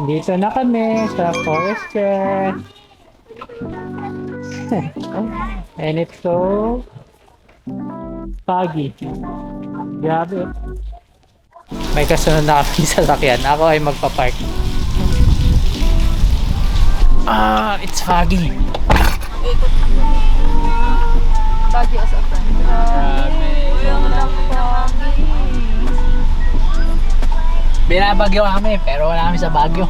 Dito na kami sa Forest Crest. And it's so foggy. Grabe. May kasunod na kami sa sakyan. Ako ay magpa-park. It's foggy. Baguio as a friend. Grabe. Binabagyo kami, pero wala kami sa Baguio.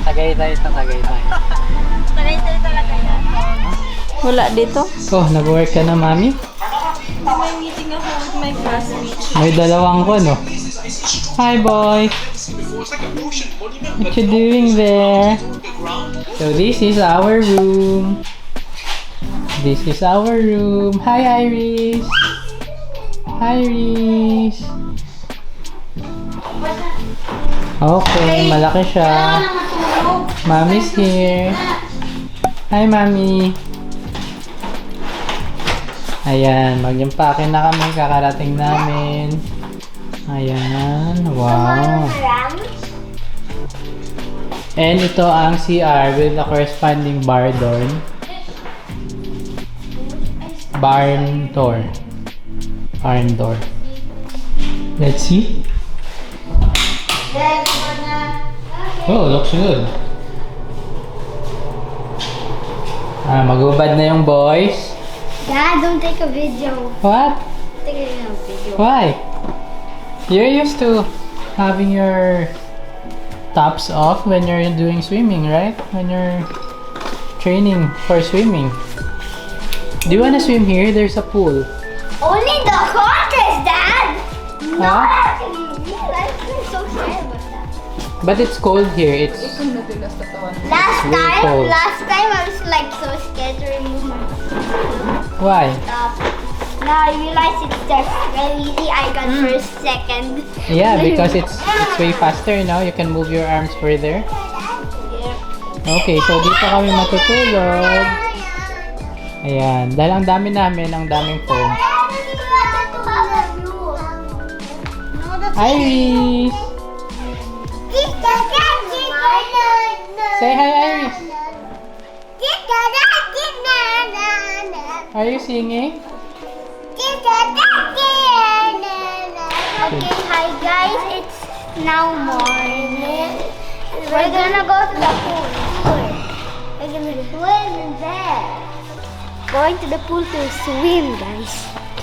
Tagytay sa Tagytay. Tagaytay talaga yan. Wala dito? Oh, nag-work ka na, mami? May meeting ako with my classmates. May dalawang ko, no? Hi, boy! What you doing there? So, this is our room. This is our room. Hi, Iris! Hi, Iris! Okay, malaki siya. Mommy's here. Hi, Mommy! Ayan, mag-impake na kami, kakarating namin. Ayan, wow. And ito ang CR with the corresponding bar door. Barn door. Barn door. Let's see. Oh, looks good. Magubad na yung boys. Dad, don't take a video. What? Take a video. Why? You're used to having your tops off when you're doing swimming, right? When you're training for swimming. Do you want to swim here? There's a pool. Only the contest, Dad. No, Huh? actually, I'm so scared about that. But it's cold here. It's Last cold. time I was like so scared to remove my why? top. Now I realize it's just really easy. I got first, second. Yeah, because it's way faster now. You can move your arms further. Okay, so dito kami matutulog. Ayan, dahil ang dami namin, ang daming foam. Iris! Say hi, Iris! Are you singing? Okay, hi guys, it's now morning. We're gonna go to the pool. We're gonna swim in there. Going to the pool to swim, guys.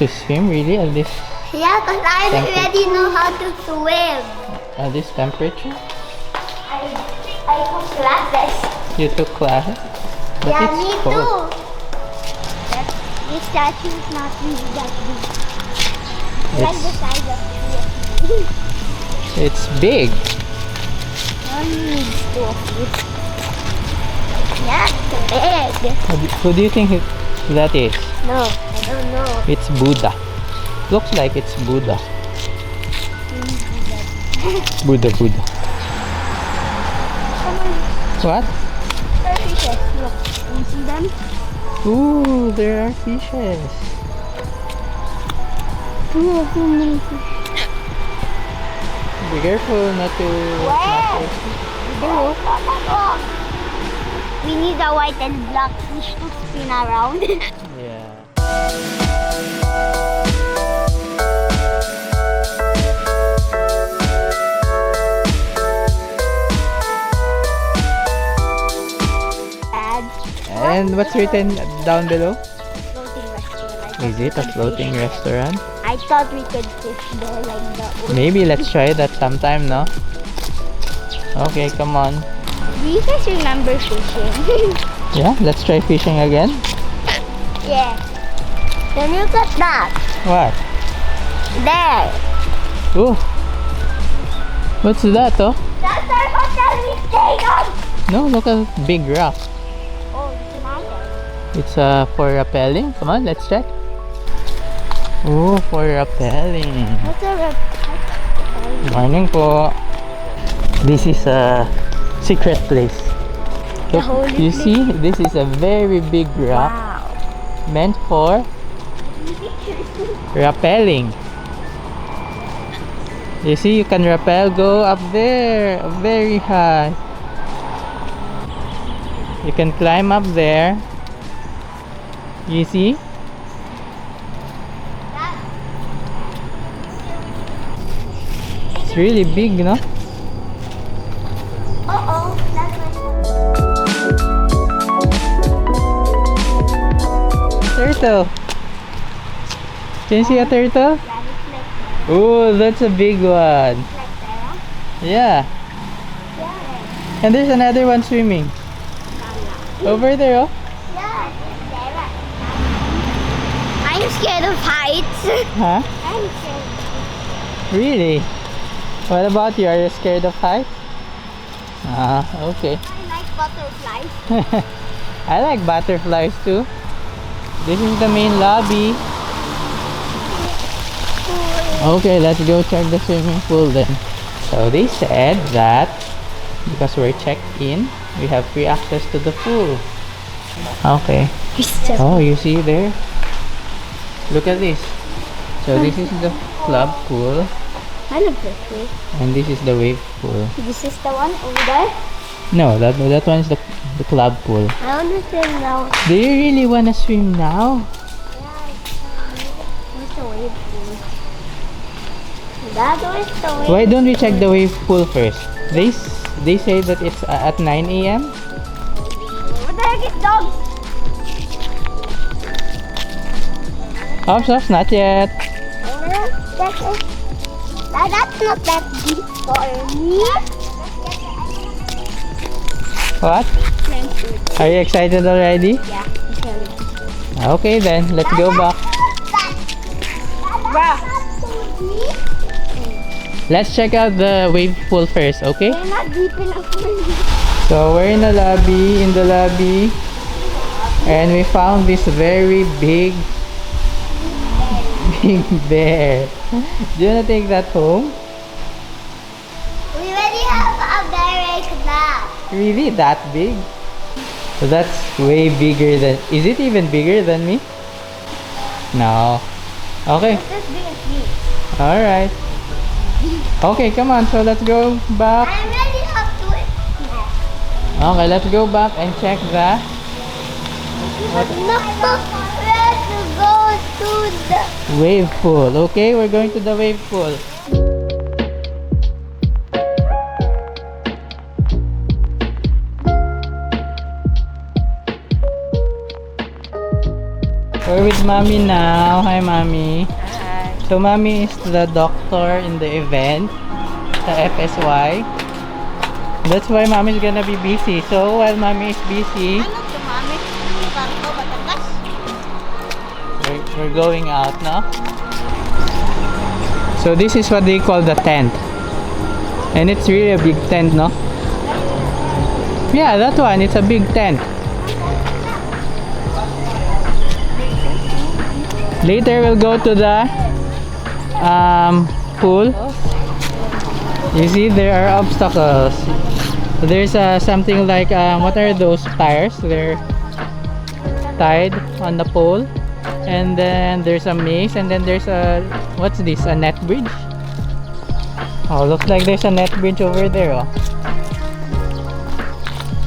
To swim, really? At this Yeah, because I already know how to swim. temperature? I took classes. You took class? But Yeah, it's me cold. too. This statue is not really that big. Like the It's, size of it. it's big. One needs two of it. Yeah, it's big. Who do you think that is? No, I don't know. It's Buddha. Looks like it's Buddha. Buddha. What? There are fishes. Look, can you see them? Ooh, there are fishes. Oh, so many fish. Be careful not to. We need a white and black fish to spin around. Yeah. And what's written down below? Floating restaurant. Is it a floating restaurant? I thought we could fish there like the. Maybe let's try that sometime, no? Okay, come on. Do you guys remember fishing? Yeah, let's try fishing again. Yeah. Then look at that. What? There. Ooh. What's that, oh? That's our hotel we stayed on. No, look at big rock. Oh, it's a mountain. It's for rappelling. Come on, let's check. Ooh, for rappelling. What's a reptile? Morning po. This is a secret place. The Look, holy you place? see, this is a very big rock Wow. meant for rappelling. You see, you can rappel, go up there, very high. You can climb up there. You see? It's really big, no? Uh-oh, that's my Turtle. Can you see a turtle? Oh, that's a big one. Yeah. And there's another one swimming. Over there, oh. I'm scared of heights. Huh? I'm scared. Really? What about you? Are you scared of heights? Ah, okay. I like butterflies. I like butterflies too. This is the main lobby. Okay, let's go check the swimming pool then. So they said that because we're checked in, we have free access to the pool. Okay. Oh, you see there? Look at this. So this is the club pool. I love this pool. And this is the wave pool. This is the one over there. No, that one is the club pool. I want to swim now. Do you really want to swim now? Where's the wave pool? That was the wave. Why don't we check the wave pool first? They say that it's at 9 a.m. What the heck is dogs? Oops, not yet. That's not that deep for me. What? Are you excited already? Yeah. Okay then, let's go back. Let's check out the wave pool first, okay? They're not deep enough for me. So we're in the lobby, and we found this very big bear. Do you wanna take that home? We already have a bear like that. Really? That big? So that's way bigger than... Is it even bigger than me? No. Okay. It's as big as me. Alright. Okay, come on. So let's go back. I'm ready up to it. Okay, let's go back and check that. No, let's go to the... Wave pool. Okay, we're going to the wave pool. We're with Mommy now. Hi, Mommy. Hi. So, Mommy is the doctor in the event, the FSY. That's why Mommy's gonna be busy. So, while Mommy is busy, we're going out now. So, this is what they call the tent. And it's really a big tent, no? Yeah, that one. It's a big tent. Later we'll go to the pool. You see, there are obstacles. There's something like what are those tires? They're tied on the pole, and then there's a maze, and then there's a what's this? A net bridge? Oh, looks like there's a net bridge over there. Oh.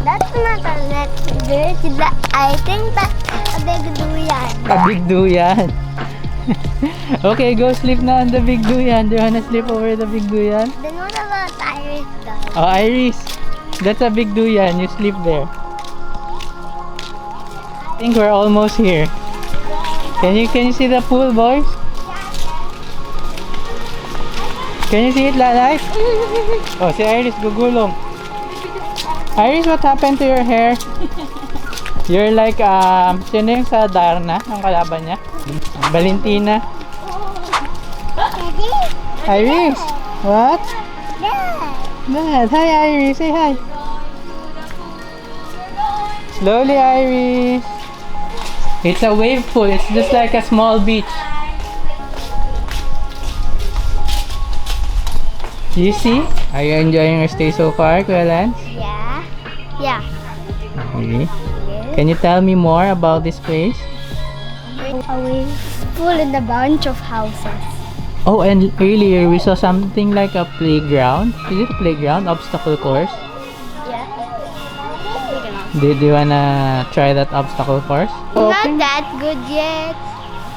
That's not a net bridge. I think that's a big duyan. A big duyan. Okay, go sleep na on the big duyan. Do you wanna sleep over the big duyan? Then what about Iris though? Oh, Iris. That's a big duyan. You sleep there. I think we're almost here. Can you see the pool, boys? Can you see it, Lalay? Oh, si Iris gugulong. Iris, what happened to your hair? You're like, sino yung sa Darna? Ang kalaban niya? Valentina. Iris! What? Dad, hi Iris, say hi. Slowly, Iris. It's a wave pool. It's just like a small beach. You see? Are you enjoying your stay so far, Kuya Lance? Yeah. Yeah. Okay. Can you tell me more about this place? A wave pool in a bunch of houses. Oh, and earlier we saw something like a playground. Is it a playground? Obstacle course? Yeah. Did you wanna try that obstacle course? Not that good yet.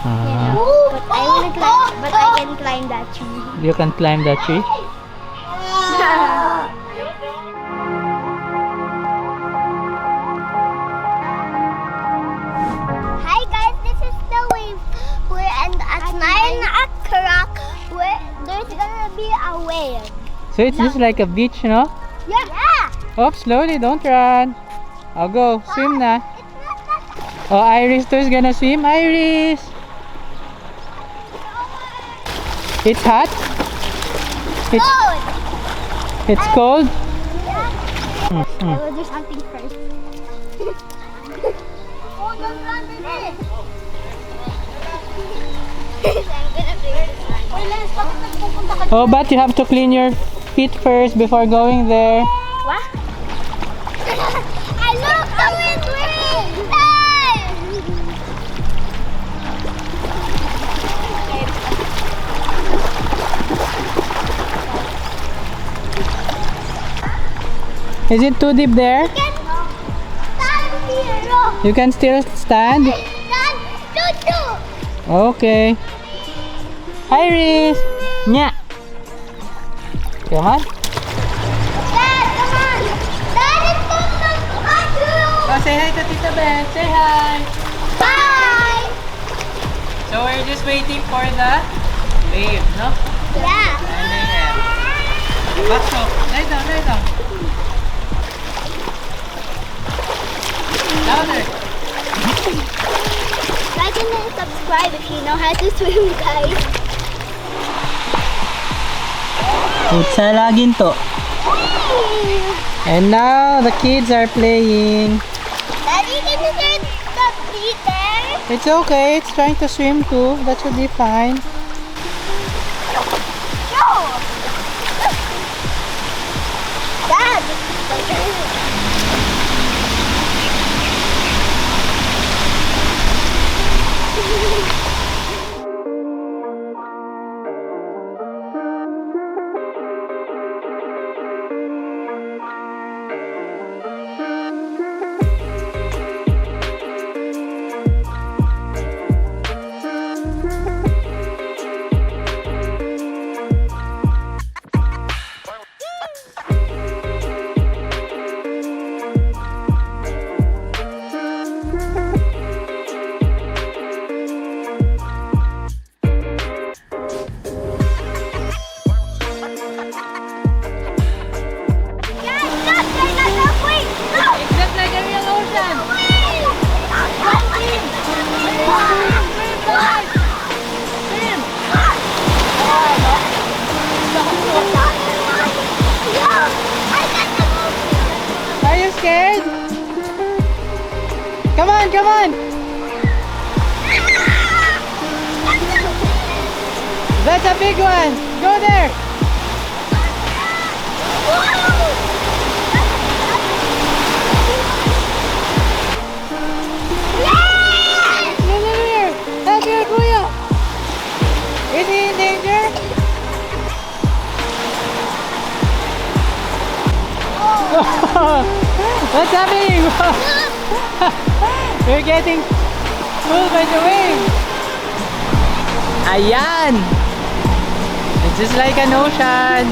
Uh, But I wanna climb. But I can climb that tree. you can climb that tree? Hi guys, this is the wave. We're at 9 o'clock. There's gonna be a wave. So it's just like a beach, no? Yeah. Oh, slowly, don't run. I'll go. Swim na. It's not that Oh, Iris too is gonna swim. Iris! It's hot? It's, cold. it's cold? I will do something first. Oh, don't run with it. Oh, but you have to clean your feet first before going there. What? I look the wind wings! Is it too deep there? You can still stand? Okay. Iris! Nya! Come on. Oh, say hi to Tita Beth. Say hi. Bye! So we're just waiting for the wave, no? Yeah. Back up. Lie down, lie down. Louder. Like and subscribe if you know how to swim, guys. Putsa lagin to. And now the kids are playing. Daddy, can you turn the beat there? It's okay. It's trying to swim too. That should be fine. No! Dad! Are you scared? Come on, come on. That's a big one. Go there. Here. Help your kuya. Is he in danger? What's happening? We're getting pulled by the wave. Ayan! It's just like an ocean.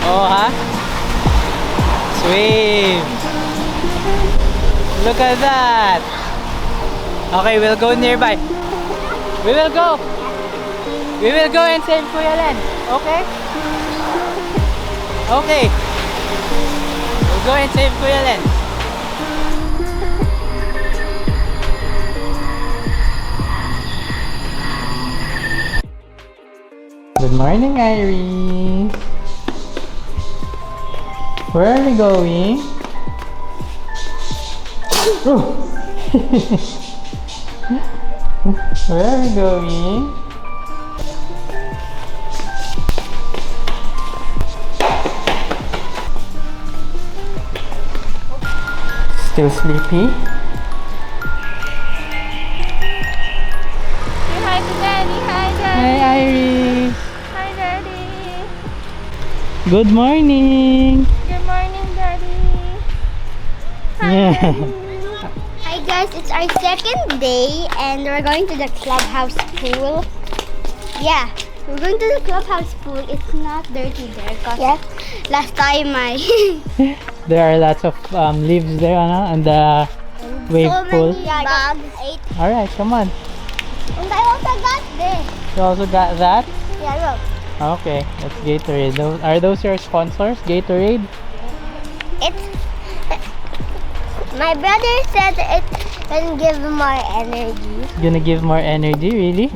Oh, huh? Swim. Look at that. Okay, we'll go nearby. We will go. We will go and save Kuya Len. Okay? Okay. We'll go and save Kuya Len. Good morning, Iris. Where are we going? Oh. Where are we going? Still sleepy? Say hi to Daddy. Hi, Daddy. Hi, Iris. Good morning. Good morning, Daddy. Yeah. Hi guys, it's our second day and we're going to the clubhouse pool. Yeah, we're going to the clubhouse pool. It's not dirty there because last time There are lots of leaves there, and the wave pool. bugs ate. All right, come on. And I also got this. You also got that? Yeah, look. Okay, that's Gatorade. Are those your sponsors, Gatorade? It's my brother said it can give more energy. Gonna give more energy, really?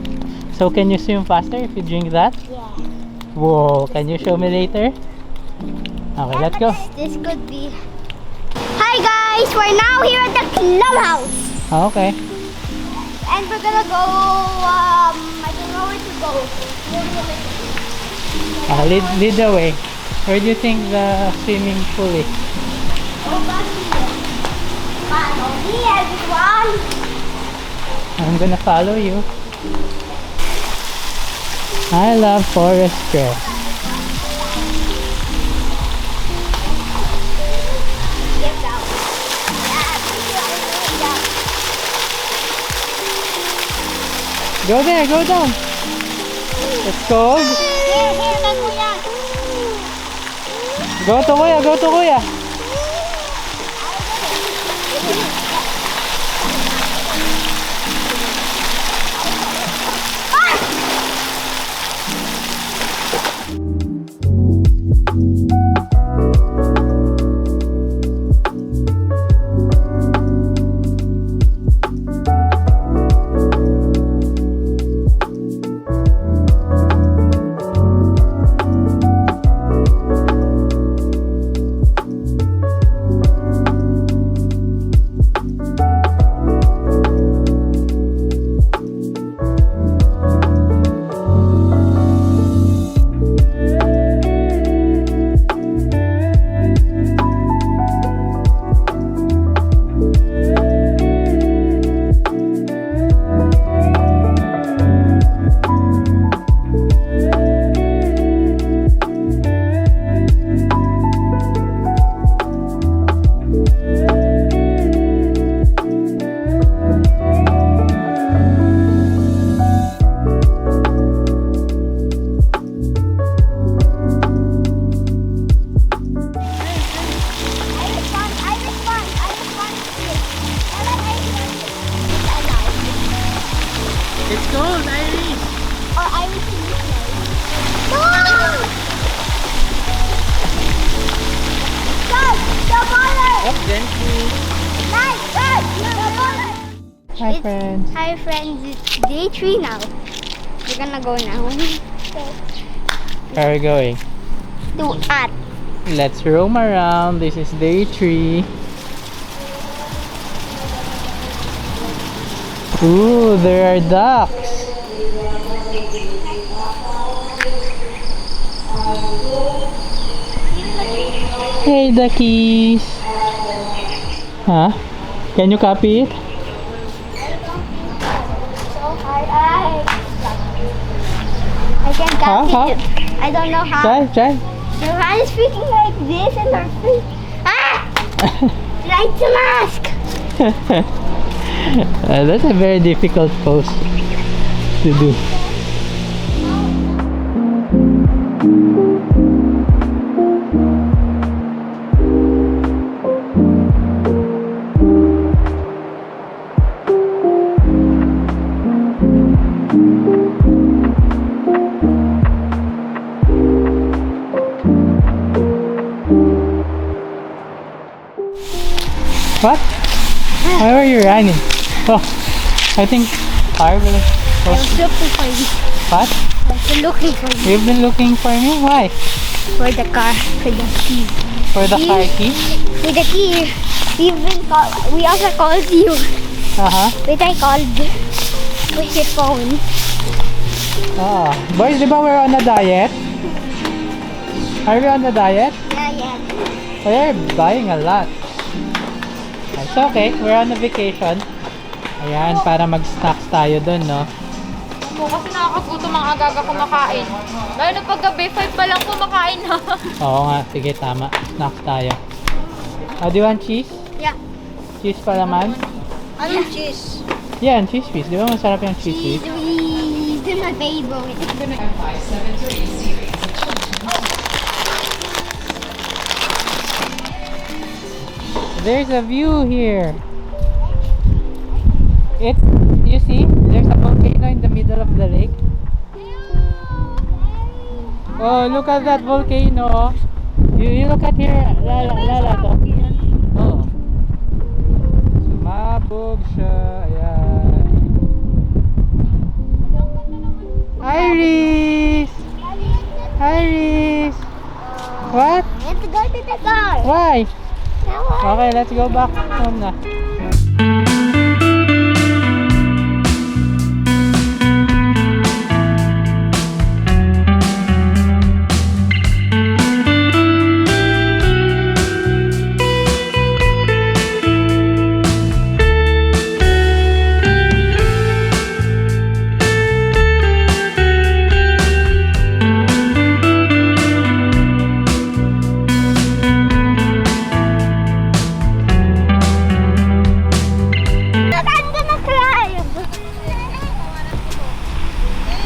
So can you swim faster if you drink that? Yeah. Whoa, can you show me later? Okay, let's go. This could be. Hi guys, we're now here at the clubhouse. Okay. And we're gonna go, I don't know where to go. Lead the way. Where do you think the swimming pool is? Follow me, everyone. I'm gonna follow you. I love Forest Crest. Get down. Go there, go down. It's cold. Here, kay Kuya. Go to Kuya, go to Kuya. It's cold, Iris. Or I will see you No! Dad, the baller! Up gently. Dad, the baller! Hi, friends. Hi friends, it's day 3 now. We're gonna go now. Where are we going? To at. Let's roam around. This is day 3. Ooh, there are ducks. Hey, duckies. Huh? Can you copy it? So hard. I can't How? copy it. I don't know how. Try. Your hand is speaking like this and her face. Ah! Like the mask. That's a very difficult pose to do. What? Why are you running? Oh, I think I will. I was looking for you. What? I was looking for you. You've been looking for me? Why? For the car. For the key. For the car key? For the key. We also called you. Wait, I called with your phone. Ah, boys, di ba we're on a diet? Are we on a diet? Yeah. We're buying a lot. It's okay, we're on a vacation. Ayan, para mag-snacks tayo dun, no? ko kasi nakakagutom ang agaga kumakain. Lalo na pag gabi, 5 pa lang kumakain na. Oo nga, sige, tama. Snacks tayo. Do you want cheese? Yeah. Cheese palaman? Anong cheese? Yan, cheese whiz. Di ba masarap yung cheese whiz? Cheese is my favorite. There's a view here. It's, you see, there's a volcano in the middle of the lake. Oh, look at that volcano. You look at here, Lala to. Oh. Sumabog siya. Ayan. Iris! Iris! What? Let's go to the car. Why? Now Okay, let's go back home na.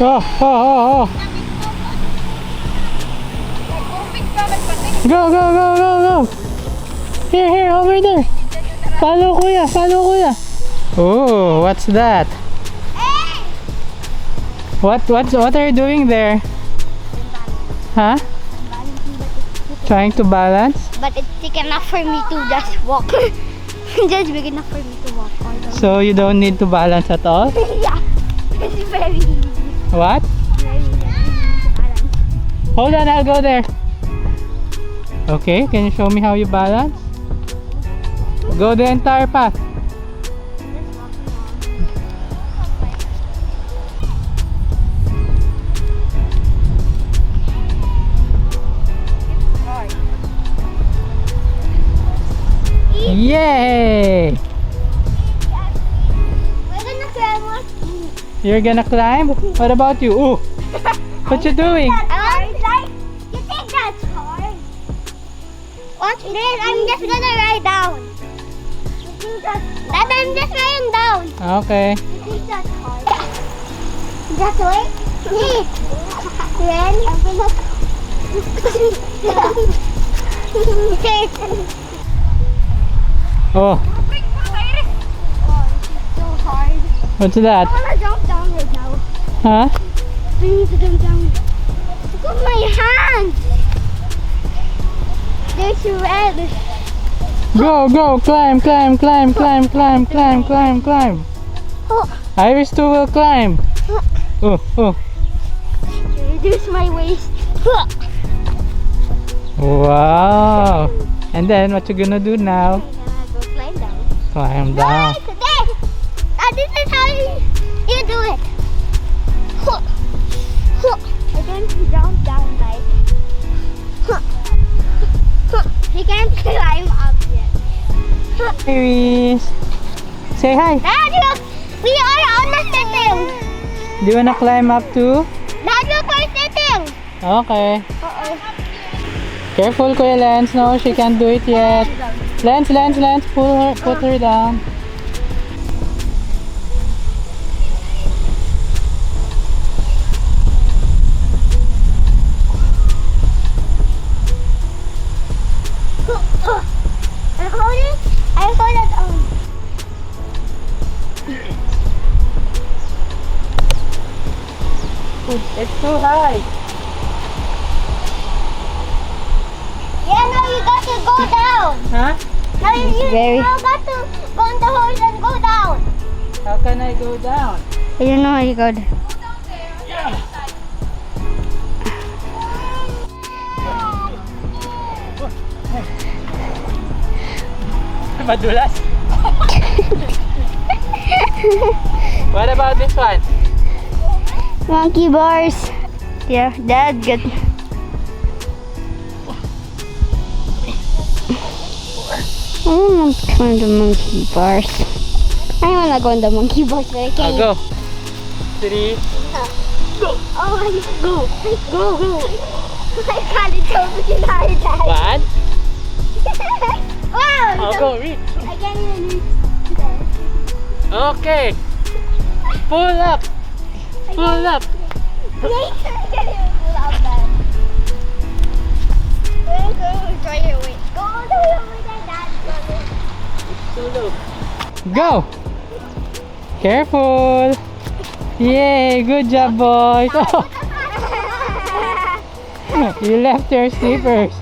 Oh, oh, oh, oh. Go, go, go, go, go. Here, here, over there. Follow kuya, follow kuya. Oh, what's that? What are you doing there? Huh? Trying to balance? But it's big enough for me to just walk. Just big enough for me to walk. So you don't need to balance at all? Yeah, it's very easy. What? Very easy to balance. Hold on, I'll go there. Okay, can you show me how you balance? Go the entire path. Yay! We're gonna climb up. You're gonna climb? What about you? Ooh! What you doing? You think that's hard? Watch this. I'm just gonna ride down. You think Dad, I'm just lying down. Okay. You think that's hard? Just wait. Then I'm gonna. Oh, Oh, this is so hard. what's that? I wanna jump down right now. Huh? I need to jump down. Look at my hands. They're red. Go, go, climb, climb, climb, climb, climb, climb, climb, climb. Oh, Iris too will climb. Oh, oh. reduce my waist. Wow. And then what you gonna do now? I'm gonna go climb down. Climb down. Right, this. This is how you do it. I can't jump down, right? You can't climb up yet. Iris. Say hi. Dad, look! We are on the sitting. Do you wanna climb up too? Dad, look, we're sitting. Okay. Uh-oh. Careful, Kuya Lance. No, she can't do it yet. Lance, Lance, Lance, put her down. I hold it on. It's too high. Yeah, now you got to go down. Huh? Now you got to go on the horse and go down. How can I go down? I don't know how you go down. Madulas. What about this one? Monkey bars. Yeah, Dad got. I don't want to go on the monkey bars. I want to go on the monkey bars, but I I'll can't. go. 3. Go! Oh my God, go! Go, go! I got it over to hard, Dad. 1. Wow! Oh, go, reach. I can't even reach there. Okay. Pull up. Pull up. Later, I can't even pull out that. Go, try your way. Go all the way over there, Dad. Go. Careful. Yay, good job, boys. Oh, you left your slippers.